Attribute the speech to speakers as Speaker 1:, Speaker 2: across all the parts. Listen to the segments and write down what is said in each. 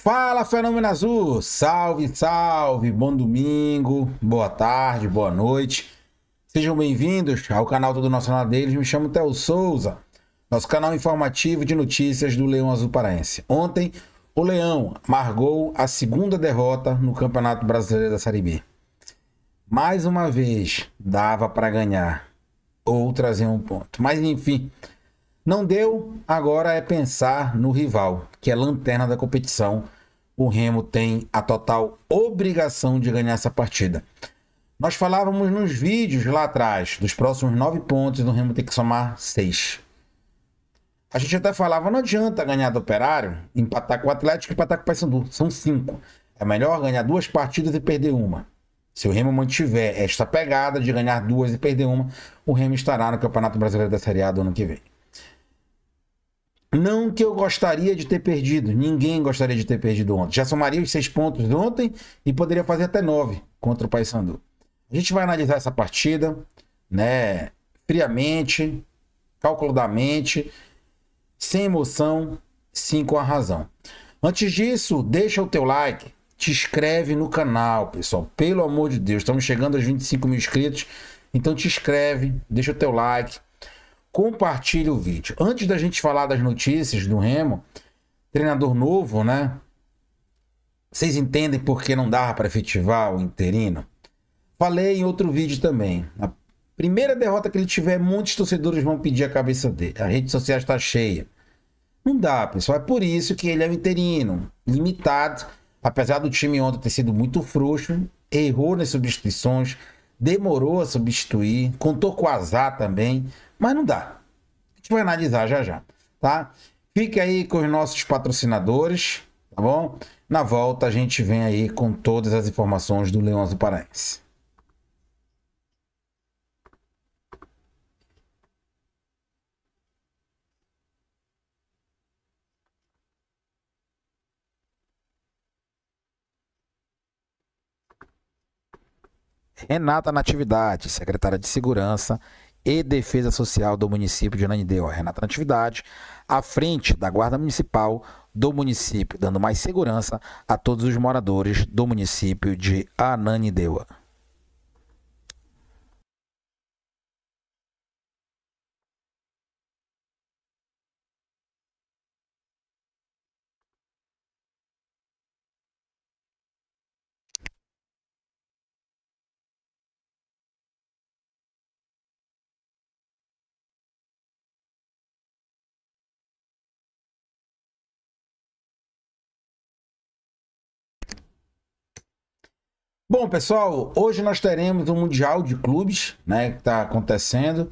Speaker 1: Fala, Fenômeno Azul! Salve, salve! Bom domingo, boa tarde, boa noite. Sejam bem-vindos ao canal Todo Nacional deles. Me chamo Theo Souza, nosso canal informativo de notícias do Leão Azul Paraense. Ontem, o Leão amargou a segunda derrota no Campeonato Brasileiro da Série B. Mais uma vez, dava para ganhar ou trazer um ponto. Mas, enfim, não deu. Agora é pensar no rival, que é a lanterna da competição. O Remo tem a total obrigação de ganhar essa partida. Nós falávamos nos vídeos lá atrás, dos próximos 9 pontos, o Remo tem que somar 6. A gente até falava, não adianta ganhar do Operário, empatar com o Atlético e empatar com o Paysandu. São 5. É melhor ganhar 2 partidas e perder uma. Se o Remo mantiver esta pegada de ganhar 2 e perder uma, o Remo estará no Campeonato Brasileiro da Série A do ano que vem. Não que eu gostaria de ter perdido. Ninguém gostaria de ter perdido ontem. Já somaria os 6 pontos de ontem e poderia fazer até 9 contra o Paysandu. A gente vai analisar essa partida, né, friamente, calculadamente, sem emoção, sim com a razão. Antes disso, deixa o teu like, te inscreve no canal, pessoal. Pelo amor de Deus, estamos chegando aos 25 mil inscritos. Então te inscreve, deixa o teu like. Compartilhe o vídeo. Antes da gente falar das notícias do Remo, treinador novo, né? Vocês entendem por que não dava para efetivar o interino? Falei em outro vídeo também. A primeira derrota que ele tiver, muitos torcedores vão pedir a cabeça dele. A rede social está cheia. Não dá, pessoal. É por isso que ele é um interino, limitado. Apesar do time ontem ter sido muito frouxo, errou nas substituições, demorou a substituir, contou com o azar também. Mas não dá. A gente vai analisar já já, tá? Fique aí com os nossos patrocinadores, tá bom? Na volta a gente vem aí com todas as informações do Leão Azul Paraense. Renata Natividade, secretária de Segurança e Defesa Social do município de Ananindeua. Renata Natividade, à frente da Guarda Municipal do município, dando mais segurança a todos os moradores do município de Ananindeua. Bom, pessoal, hoje nós teremos o Mundial de Clubes, né, que está acontecendo.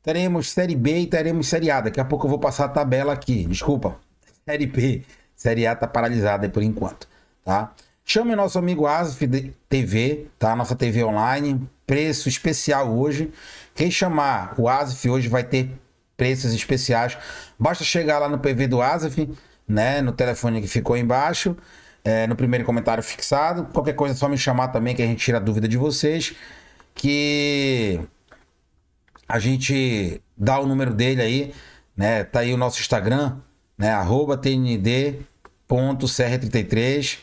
Speaker 1: Teremos Série B e teremos Série A. Daqui a pouco eu vou passar a tabela aqui. Desculpa. Série B. Série A está paralisada aí por enquanto, tá? Chame nosso amigo Asif TV, tá? Nossa TV online. Preço especial hoje. Quem chamar o Asif hoje vai ter preços especiais. Basta chegar lá no PV do Asif, né? No telefone que ficou aí embaixo. No primeiro comentário fixado. Qualquer coisa é só me chamar também que a gente tira a dúvida de vocês. Que a gente dá o número dele aí, né? Tá aí o nosso Instagram, né? @tnd.cr33.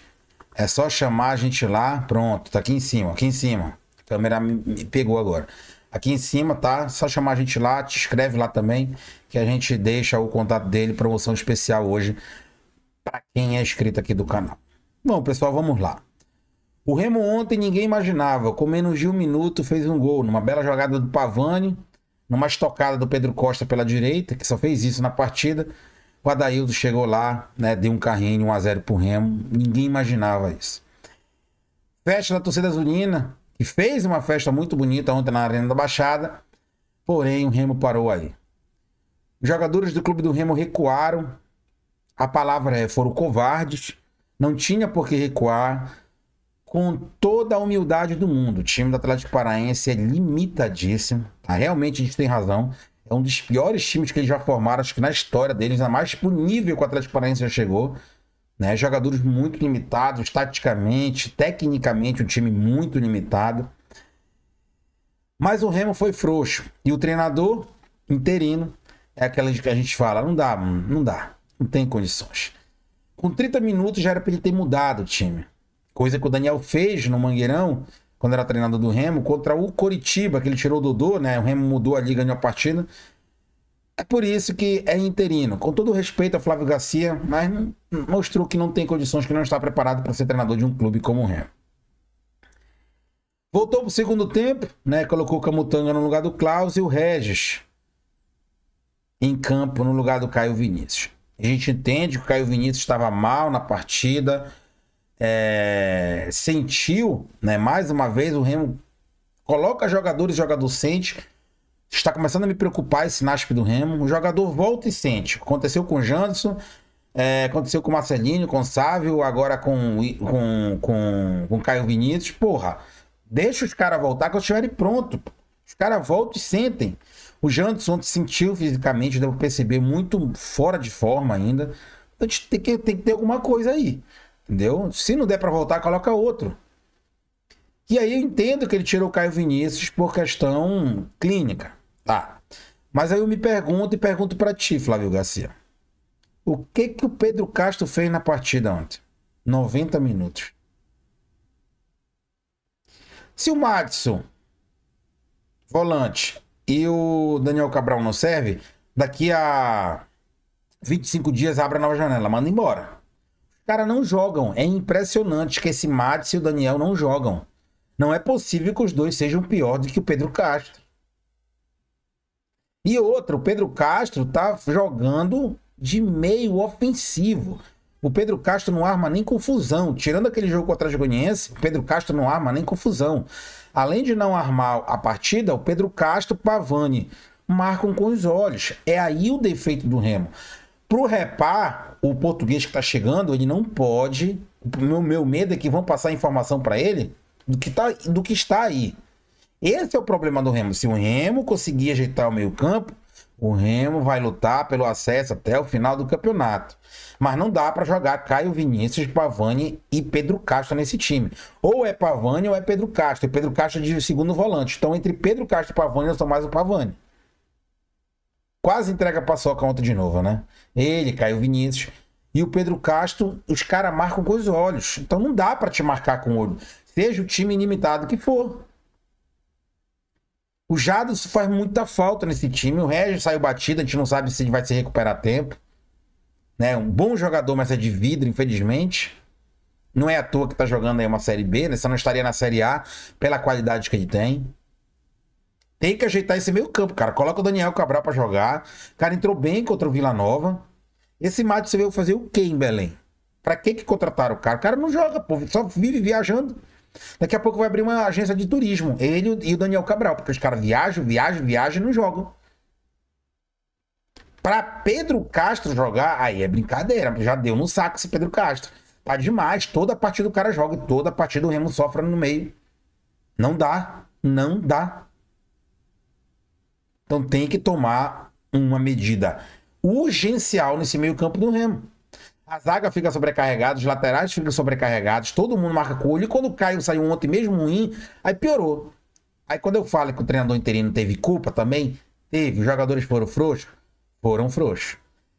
Speaker 1: É só chamar a gente lá. Pronto, tá aqui em cima, aqui em cima. A câmera me pegou agora. Aqui em cima, tá? Só chamar a gente lá, te inscreve lá também, que a gente deixa o contato dele, promoção especial hoje para quem é inscrito aqui do canal. Bom, pessoal, vamos lá. O Remo ontem ninguém imaginava, com menos de 1 minuto fez um gol, numa bela jogada do Pavani, numa estocada do Pedro Costa pela direita, que só fez isso na partida. O Adaildo chegou lá, né, deu um carrinho, 1-0 pro Remo, ninguém imaginava isso. Festa da torcida azulina, que fez uma festa muito bonita ontem na Arena da Baixada, porém o Remo parou aí. Os jogadores do clube do Remo recuaram, a palavra é, foram covardes, não tinha por que recuar, com toda a humildade do mundo. O time do Atlético Paraense é limitadíssimo, tá? Realmente a gente tem razão, é um dos piores times que eles já formaram, acho que na história deles, ainda mais pro nível que o Atlético Paraense já chegou, né? Jogadores muito limitados, taticamente, tecnicamente, um time muito limitado. Mas o Remo foi frouxo, e o treinador interino é aquela que a gente fala, não dá, não tem condições. Com 30 minutos já era para ele ter mudado o time. Coisa que o Daniel fez no Mangueirão, quando era treinador do Remo, contra o Coritiba, que ele tirou o Dodô, né? O Remo mudou ali, ganhou a partida. É por isso que é interino. Com todo respeito a Flávio Garcia, mas mostrou que não tem condições, que não está preparado para ser treinador de um clube como o Remo. Voltou para o segundo tempo, né? Colocou o Camutanga no lugar do Klaus e o Regis em campo no lugar do Caio Vinícius. A gente entende que o Caio Vinícius estava mal na partida, sentiu, né? Mais uma vez o Remo coloca jogadores, o jogador sente. Está começando a me preocupar esse NASP do Remo. O jogador volta e sente. Aconteceu com o Janderson, aconteceu com o Marcelinho, com o Sávio, agora com o Caio Vinícius. Porra, deixa os caras voltar quando estiverem prontos. Os caras voltam e sentem. O Janderson sentiu fisicamente, deu pra perceber, muito fora de forma ainda. Então a gente tem que ter alguma coisa aí. Entendeu? Se não der pra voltar, coloca outro. E aí eu entendo que ele tirou o Caio Vinícius por questão clínica. Tá. Mas aí eu me pergunto e pergunto pra ti, Flávio Garcia. O que o Pedro Castro fez na partida ontem? 90 minutos. Se o Madison, volante, e o Daniel Cabral não serve, daqui a 25 dias abre a nova janela, manda embora. Os caras não jogam. É impressionante que esse Madison e o Daniel não jogam. Não é possível que os dois sejam pior do que o Pedro Castro. E outra, o Pedro Castro tá jogando de meio ofensivo. O Pedro Castro não arma nem confusão. Tirando aquele jogo contra a Goianiense, o Pedro Castro não arma nem confusão. Além de não armar a partida, o Pedro Castro e o Pavani marcam com os olhos. É aí o defeito do Remo. Pro Repar, o português que tá chegando, ele não pode... O meu medo é que vão passar informação para ele do que está aí. Esse é o problema do Remo. Se o Remo conseguir ajeitar o meio-campo, o Remo vai lutar pelo acesso até o final do campeonato. Mas não dá para jogar Caio Vinícius, Pavani e Pedro Castro nesse time. Ou é Pavani ou é Pedro Castro. E Pedro Castro é de segundo volante. Então, entre Pedro Castro e Pavani, eu sou mais o Pavani. Quase entrega a paçoca ontem de novo, né? Ele, Caio Vinícius e o Pedro Castro, os caras marcam com os olhos. Então não dá para te marcar com o olho. Seja o time ilimitado que for. O Jadson faz muita falta nesse time. O Regis saiu batido, a gente não sabe se ele vai se recuperar a tempo. Né? Um bom jogador, mas é de vidro, infelizmente. Não é à toa que tá jogando aí uma Série B, né? Você não estaria na Série A pela qualidade que ele tem. Tem que ajeitar esse meio campo, cara. Coloca o Daniel Cabral pra jogar. O cara entrou bem contra o Vila Nova. Esse Matos, você veio fazer o quê em Belém? Pra que contrataram o cara? O cara não joga, pô. Só vive viajando. Daqui a pouco vai abrir uma agência de turismo. Ele e o Daniel Cabral. Porque os caras viajam e não jogam. Pra Pedro Castro jogar, aí é brincadeira. Já deu no saco esse Pedro Castro. Tá demais. Toda partida o cara joga. E toda partida o Remo sofre no meio. Não dá. Não dá. Então tem que tomar uma medida urgencial nesse meio campo do Remo. A zaga fica sobrecarregada, os laterais ficam sobrecarregados, todo mundo marca com o olho. E quando o Caio saiu ontem mesmo ruim, aí piorou. Aí quando eu falo que o treinador interino teve culpa também, teve. Os jogadores foram frouxos? Foram frouxos.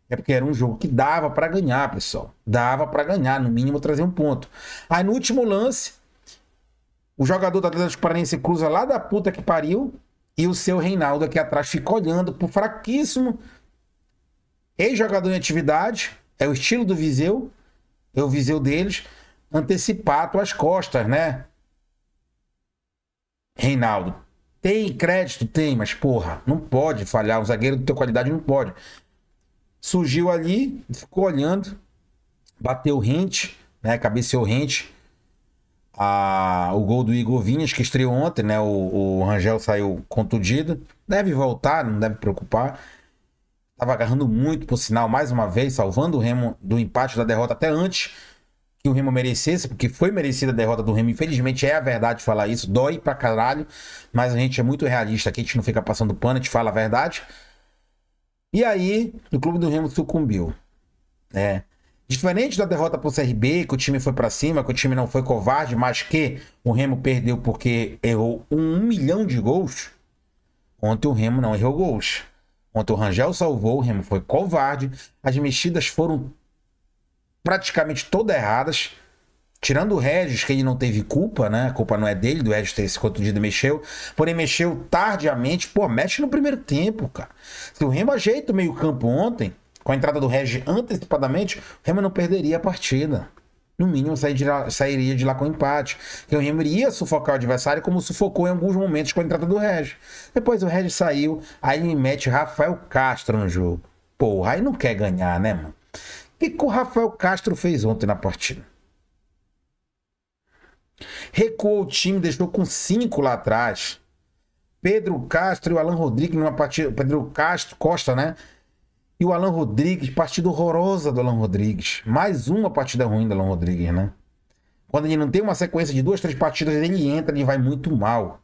Speaker 1: É porque era um jogo que dava pra ganhar, pessoal. Dava pra ganhar, no mínimo trazer um ponto. Aí no último lance, o jogador do Atlético Paranaense cruza lá da puta que pariu. E o seu Reinaldo aqui atrás fica olhando pro fraquíssimo ex-jogador em atividade. É o estilo do Viseu. É o Viseu deles. Antecipar tuas costas, né? Reinaldo. Tem crédito? Tem, mas porra, não pode falhar. Um zagueiro de tua qualidade não pode. Surgiu ali, ficou olhando. Bateu rente, né? Cabeceou rente. O gol do Igor Vinhas, que estreou ontem, né? O Rangel saiu contundido. Deve voltar, não deve preocupar. Tava agarrando muito, por sinal, mais uma vez, salvando o Remo do empate, da derrota, até antes que o Remo merecesse, porque foi merecida a derrota do Remo. Infelizmente, é a verdade falar isso. Dói pra caralho, mas a gente é muito realista aqui, a gente não fica passando pano, a gente fala a verdade. E aí, o clube do Remo sucumbiu, né? Diferente da derrota pro CRB, que o time foi pra cima, que o time não foi covarde, mas que o Remo perdeu porque errou 1 milhão de gols. Ontem o Remo não errou gols. Ontem o Rangel salvou, o Remo foi covarde. As mexidas foram praticamente todas erradas. Tirando o Regis, que ele não teve culpa, né? A culpa não é dele, do Regis ter esse contundido e mexeu. Porém, mexeu tardiamente. Pô, mexe no primeiro tempo, cara. Se o Remo ajeita o meio-campo ontem, com a entrada do Regis antecipadamente, o Remo não perderia a partida. No mínimo, sairia de lá com empate. Porque o Remo iria sufocar o adversário, como sufocou em alguns momentos com a entrada do Regis. Depois o Regis saiu, aí ele mete Rafael Castro no jogo. Porra, aí não quer ganhar, né, mano? O que o Rafael Castro fez ontem na partida? Recuou o time, deixou com 5 lá atrás. Pedro Castro e o Alan Rodrigues numa partida. Pedro Castro, Costa, né? E o Alan Rodrigues, partida horrorosa do Alan Rodrigues. Mais uma partida ruim do Alan Rodrigues, né? Quando ele não tem uma sequência de 2, 3 partidas, ele entra e vai muito mal.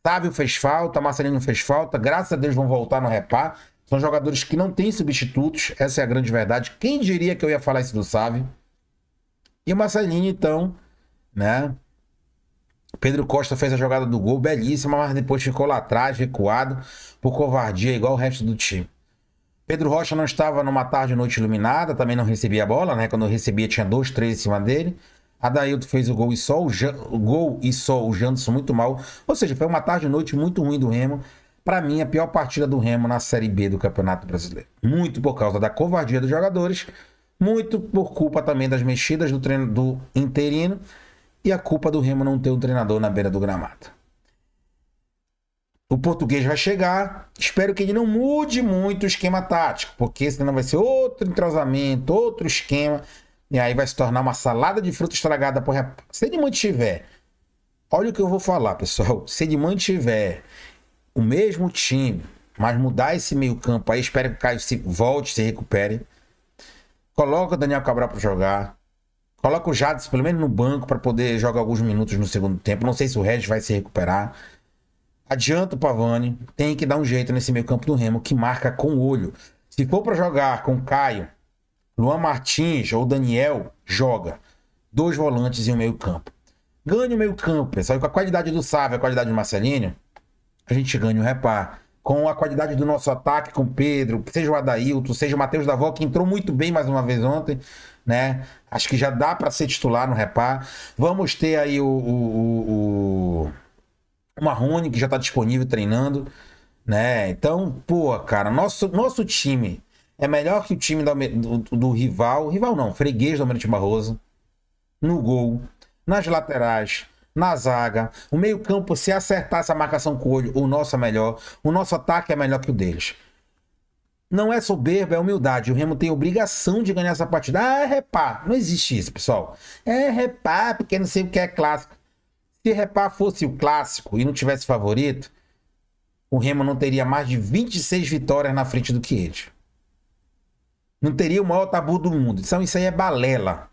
Speaker 1: Sávio fez falta, Marcelinho fez falta. Graças a Deus vão voltar no Repá. São jogadores que não têm substitutos. Essa é a grande verdade. Quem diria que eu ia falar isso do Sávio? E o Marcelinho, então, né? Pedro Costa fez a jogada do gol, belíssima, mas depois ficou lá atrás, recuado, por covardia, igual o resto do time. Pedro Rocha não estava numa tarde e noite iluminada, também não recebia a bola, né? Quando recebia tinha 2, 3 em cima dele. Adailton fez o gol e só o Janderson muito mal. Ou seja, foi uma tarde e noite muito ruim do Remo. Para mim, a pior partida do Remo na Série B do Campeonato Brasileiro. Muito por causa da covardia dos jogadores, muito por culpa também das mexidas do treino do interino e a culpa do Remo não ter um treinador na beira do gramado. O português vai chegar, espero que ele não mude muito o esquema tático, porque senão vai ser outro entrosamento, outro esquema, e aí vai se tornar uma salada de fruta estragada. Se ele mantiver, olha o que eu vou falar, pessoal, se ele mantiver o mesmo time, mas mudar esse meio campo, aí espero que o Caio volte, se recupere, coloca o Daniel Cabral para jogar, coloca o Jadson pelo menos no banco para poder jogar alguns minutos no segundo tempo, não sei se o Regis vai se recuperar. Adianta o Pavani, tem que dar um jeito nesse meio campo do Remo, que marca com o olho. Se for para jogar com Caio, Luan Martins ou Daniel, joga. 2 volantes e um meio campo. Ganha o meio campo, pessoal. E com a qualidade do Sávio, a qualidade do Marcelinho, a gente ganha o Repá. Com a qualidade do nosso ataque, com o Pedro, seja o Adailton, seja o Matheus Davó, que entrou muito bem mais uma vez ontem, né? Acho que já dá para ser titular no Repá. Vamos ter aí o Marrone, que já está disponível treinando, né? Então, pô, cara, nosso time é melhor que o time do rival não, freguês do Almirante Barroso, no gol, nas laterais, na zaga, o meio campo, se acertar essa marcação com o olho, o nosso é melhor, o nosso ataque é melhor que o deles. Não é soberba, é humildade. O Remo tem obrigação de ganhar essa partida. Ah, é Repá. Não existe isso, pessoal. É Repá, porque não sei o que é clássico. Se Repá fosse o clássico e não tivesse favorito, o Remo não teria mais de 26 vitórias na frente do que eles. Não teria o maior tabu do mundo. Então isso aí é balela.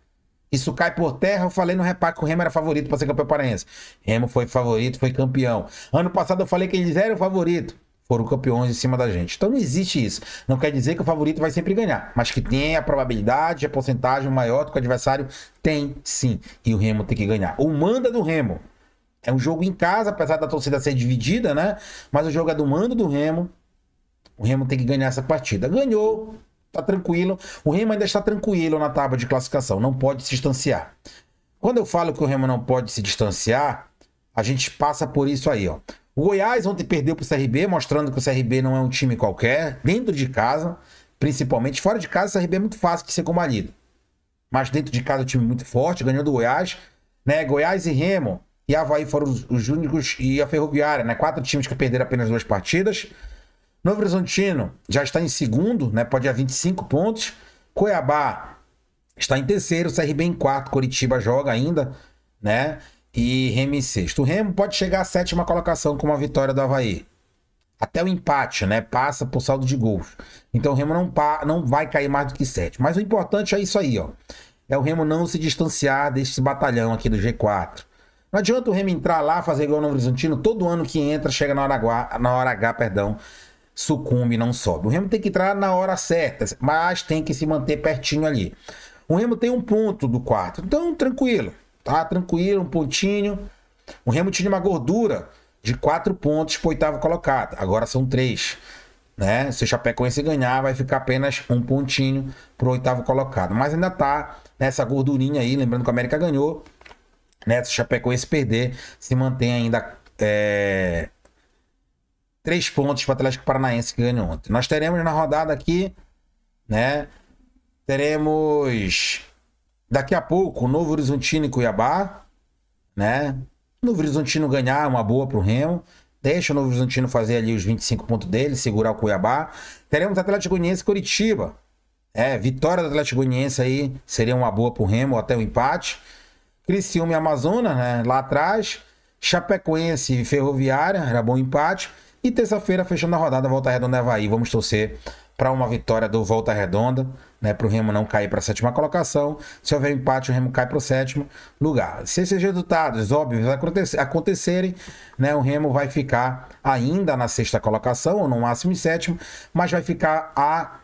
Speaker 1: Isso cai por terra. Eu falei no Repá que o Remo era favorito para ser campeão paraense. Remo foi favorito, foi campeão. Ano passado eu falei que eles eram favorito. Foram campeões em cima da gente. Então não existe isso. Não quer dizer que o favorito vai sempre ganhar. Mas que tem a probabilidade, a porcentagem maior do que o adversário, tem sim. E o Remo tem que ganhar. O manda do Remo. É um jogo em casa, apesar da torcida ser dividida, né? Mas o jogo é do mando do Remo. O Remo tem que ganhar essa partida. Ganhou, tá tranquilo. O Remo ainda está tranquilo na tábua de classificação. Não pode se distanciar. Quando eu falo que o Remo não pode se distanciar, a gente passa por isso aí, ó. O Goiás ontem perdeu pro CRB, mostrando que o CRB não é um time qualquer. Dentro de casa, principalmente. Fora de casa, o CRB é muito fácil de ser combalido. Mas dentro de casa, o time muito forte. Ganhou do Goiás, né? Goiás e Remo e Avaí foram os únicos, e a Ferroviária, né? 4 times que perderam apenas 2 partidas. Novo Horizontino já está em segundo, né? Pode ir a 25 pontos. Cuiabá está em terceiro, CRB em quarto, Coritiba joga ainda, né? E Remo em sexto. O Remo pode chegar à 7ª colocação com uma vitória do Avaí. Até o empate, né? Passa por saldo de gols. Então o Remo não vai cair mais do que 7. Mas o importante é isso aí, ó. É o Remo não se distanciar desse batalhão aqui do G4. Não adianta o Remo entrar lá, fazer igual o Novo Horizontino, todo ano que entra, chega na hora H, sucumbe e não sobe. O Remo tem que entrar na hora certa, mas tem que se manter pertinho ali. O Remo tem 1 ponto do quarto, então tranquilo, tá? Tranquilo, 1 pontinho. O Remo tinha uma gordura de 4 pontos para o 8º colocado, agora são 3. né? Se o Chapecoense ganhar, vai ficar apenas um pontinho pro 8º colocado. Mas ainda tá nessa gordurinha aí, lembrando que o América ganhou, né? Se o Chapecoense perder, se mantém ainda 3 pontos para o Atlético Paranaense que ganhou ontem. Nós teremos na rodada aqui, né? Teremos daqui a pouco o Novo Horizontino e Cuiabá, né? O Novo Horizontino ganhar é uma boa pro Remo. Deixa o Novo Horizontino fazer ali os 25 pontos dele, segurar o Cuiabá. Teremos Atlético Goianiense e Coritiba. Vitória do Atlético Goianiense aí seria uma boa pro Remo, ou até um empate. Criciúma e Amazonas, né? Lá atrás. Chapecoense e Ferroviária, era bom empate. E terça-feira, fechando a rodada, Volta Redonda e Avaí. Vamos torcer para uma vitória do Volta Redonda, né, para o Remo não cair para a 7ª colocação. Se houver empate, o Remo cai para o 7º lugar. Se esses resultados óbvios acontecerem, né, o Remo vai ficar ainda na 6ª colocação, ou no máximo em 7º, mas vai ficar a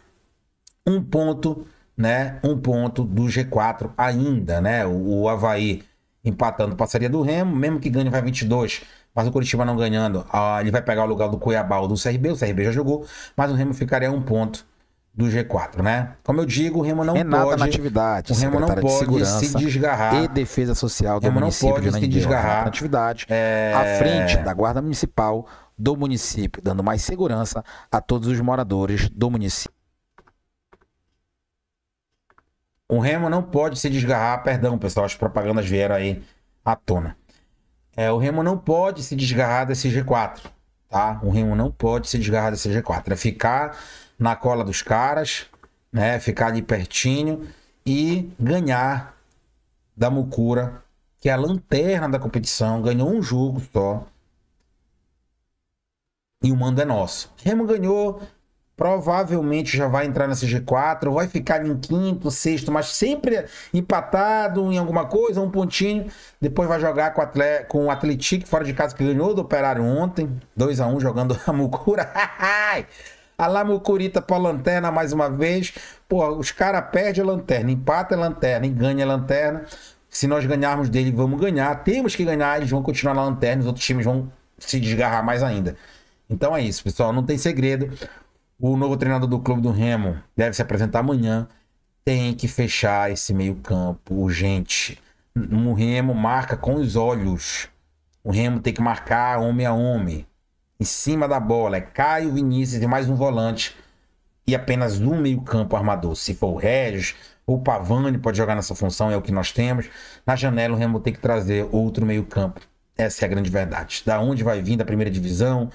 Speaker 1: um ponto, né, um ponto do G4 ainda, né? O Avaí empatando passaria do Remo, mesmo que ganhe vai 22, mas o Coritiba não ganhando, ele vai pegar o lugar do Cuiabá ou do CRB, o CRB já jogou, mas o Remo ficaria a um ponto do G4, né? Como eu digo, o Remo não pode...
Speaker 2: Natividade,
Speaker 1: o Remo não pode se desgarrar.
Speaker 2: E Defesa Social do município
Speaker 1: não pode
Speaker 2: de
Speaker 1: se desgarrar.
Speaker 2: Natividade, à frente da Guarda Municipal do município, dando mais segurança a todos os moradores do município.
Speaker 1: O Remo não pode se desgarrar, perdão, pessoal, as propagandas vieram aí à tona. O Remo não pode se desgarrar desse G4, tá? O Remo não pode se desgarrar desse G4. É ficar na cola dos caras, né? Ficar ali pertinho e ganhar da Mucura, que é a lanterna da competição. Ganhou um jogo só. E o mando é nosso. Remo ganhou... Provavelmente já vai entrar nesse G4, vai ficar em 5º, 6º, mas sempre empatado em alguma coisa, um pontinho. Depois vai jogar com o Atlético fora de casa, que ganhou do Operário ontem, 2-1, jogando a Mucura. A lá Mucurita pra lanterna mais uma vez. Pô, os caras perdem a lanterna, empata a lanterna e ganha a lanterna. Se nós ganharmos dele, vamos ganhar. Temos que ganhar, eles vão continuar na lanterna, os outros times vão se desgarrar mais ainda. Então é isso, pessoal, não tem segredo. O novo treinador do clube do Remo deve se apresentar amanhã. Tem que fechar esse meio campo urgente. O Remo marca com os olhos. O Remo tem que marcar homem a homem. Em cima da bola. É Caio, Vinícius e mais um volante. E apenas um meio campo armador. Se for o Regis ou o Pavani pode jogar nessa função. É o que nós temos. Na janela o Remo tem que trazer outro meio campo. Essa é a grande verdade. Da onde vai vir? Da primeira divisão?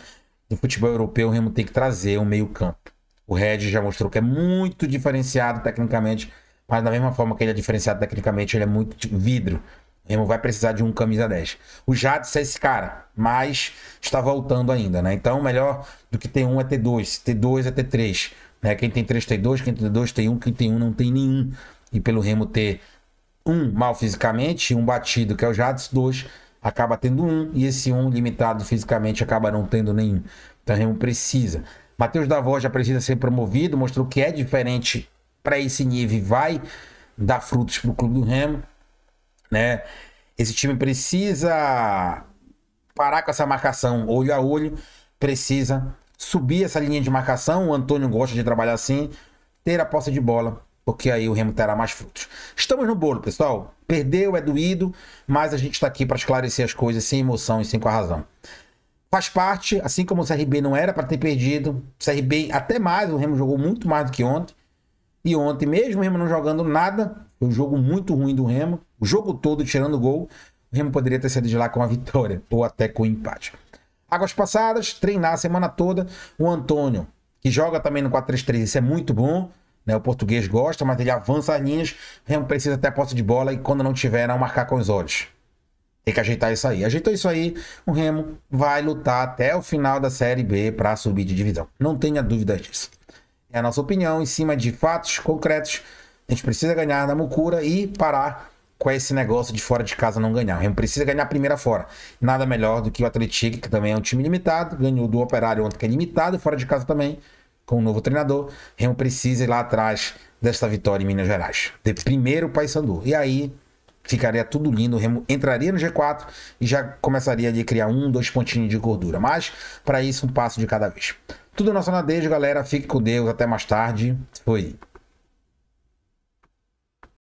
Speaker 1: Do futebol europeu, o Remo tem que trazer um meio campo. O Regis já mostrou que é muito diferenciado tecnicamente, mas da mesma forma que ele é diferenciado tecnicamente, ele é muito vidro. O Remo vai precisar de um camisa 10. O Jadson é esse cara, mas está voltando ainda, né? Então, melhor do que ter um é ter dois. Ter dois é ter três. Né? Quem tem três tem dois, quem tem dois tem um, quem tem um não tem nenhum. E pelo Remo ter um mal fisicamente, um batido, que é o Jadson, dois... acaba tendo um, e esse um limitado fisicamente acaba não tendo nenhum. Então o Remo precisa. Matheus Davó já precisa ser promovido, mostrou que é diferente para esse nível e vai dar frutos para o clube do Remo, né? Esse time precisa parar com essa marcação olho a olho, precisa subir essa linha de marcação. O Antônio gosta de trabalhar assim, ter a posse de bola, porque aí o Remo terá mais frutos. Estamos no bolo, pessoal. Perdeu, é doído, mas a gente está aqui para esclarecer as coisas sem emoção e sem com a razão. Faz parte, assim como o CRB não era para ter perdido. O CRB até mais, o Remo jogou muito mais do que ontem. E ontem, mesmo o Remo não jogando nada, foi um jogo muito ruim do Remo. O jogo todo tirando o gol, o Remo poderia ter saído de lá com a vitória, ou até com o empate. Águas passadas, treinar a semana toda. O Antônio, que joga também no 4-3-3, isso é muito bom. Né? O português gosta, mas ele avança as linhas. O Remo precisa ter a posse de bola e quando não tiver, não marcar com os olhos. Tem que ajeitar isso aí. Ajeitou isso aí, o Remo vai lutar até o final da Série B para subir de divisão. Não tenha dúvida disso. É a nossa opinião em cima de fatos concretos. A gente precisa ganhar na Mucura e parar com esse negócio de fora de casa não ganhar. O Remo precisa ganhar a primeira fora. Nada melhor do que o Atlético, que também é um time limitado. Ganhou do Operário ontem, que é limitado, e fora de casa também, com o novo treinador. O Remo precisa ir lá atrás desta vitória em Minas Gerais. De primeiro o Paysandu. E aí ficaria tudo lindo. O Remo entraria no G4 e já começaria ali a criar 1, 2 pontinhos de gordura. Mas, para isso, um passo de cada vez. Tudo nosso Nadejo, galera. Fique com Deus. Até mais tarde. Fui.